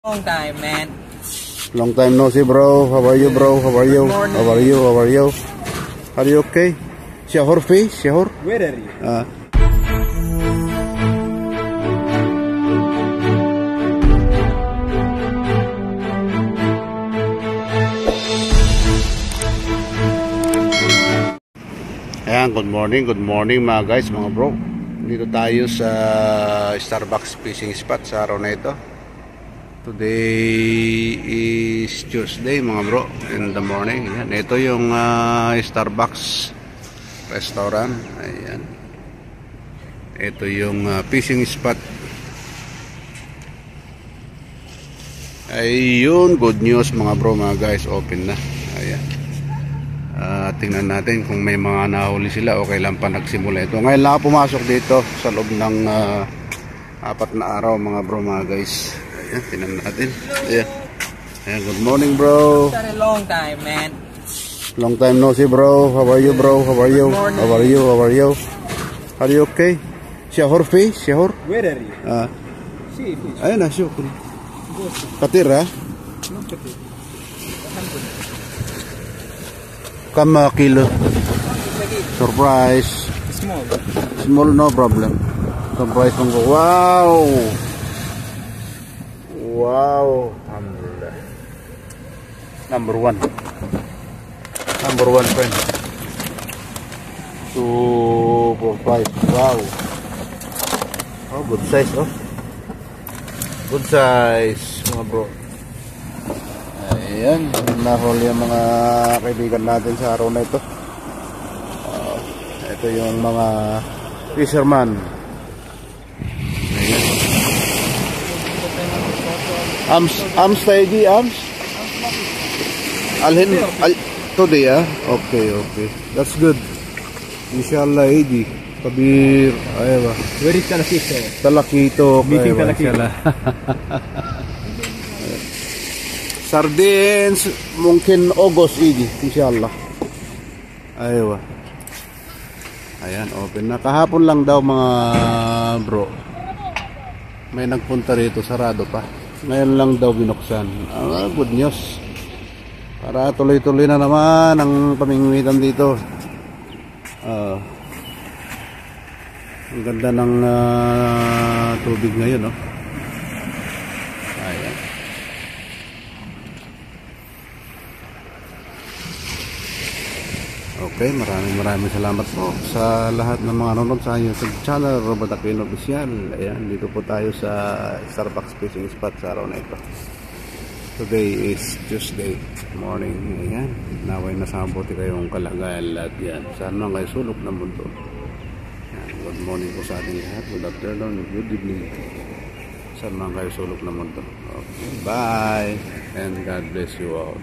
Long time, man. Long time no see, bro. How are you, bro? How are you? How are you? How are you? Are you okay? Shahor face? Shahor? Where are you? Ayan, good morning mga guys, mga bro. Dito tayo sa Starbucks fishing spot sa araw na ito. Today is Tuesday mga bro, in the morning. Ayan, ito yung Starbucks restaurant. Ayan. Ito yung fishing spot. Ayun, good news mga bro, mga guys, open na. Ayan. Tingnan natin kung may mga nahuli sila o kailan pa nagsimula ito. Ngayon lang ako pumasok dito sa loob ng 4 na araw mga bro, mga guys. Ayan, tingnan natin. Ayan. Ayan, good morning, bro. It's been a long time, man. Long time no see, bro. How are you, bro? How are you? How are you? How are you? Are you okay? Shahor fish? Shahor? Where are you? See fish. Ayan na, shukri. Katir, ha? No katir. Kama kilo. Surprise. Small. Small, no problem. Surprise mong go. Wow! Wow! Alhamdulillah. Number 1. Number 1, friend. 2, 4, 5. Wow! Oh, good size, oh. Good size, mga bro. Ayan, nahuli yung mga kaibigan natin sa araw na ito. Ito yung mga fisherman. Ayan. Ams tayo di, Ams? Alhin, today, ah? Okay. That's good. Inshallah, Eddie. Kabir, aywa. Where is Talakito? Talakito. Meeting Talakito. Sardines, mungkin August ini, inshallah. Aywa. Ayan, open na. Kahapon lang daw mga bro. May nagpunta rito, sarado pa. Ngayon lang daw binuksan. Good news. Para tuloy-tuloy na naman ang pamingwitan dito. Ang ganda ng tubig ngayon, no? Ayan. Okay, maraming salamat po sa lahat ng mga nanonood sa YouTube channel, Robert Aquino Official. Ayan, dito po tayo sa Starbucks fishing spot sa araw na ito. Today is Tuesday morning. Ayan, naway nasa mabuti kayong kalagayan lahat yan. Saan man kayo sulok ng mundo. Ayan, good morning po sa ating lahat. Good afternoon, good evening. Saan man kayo sulok ng mundo. Okay, bye and God bless you all.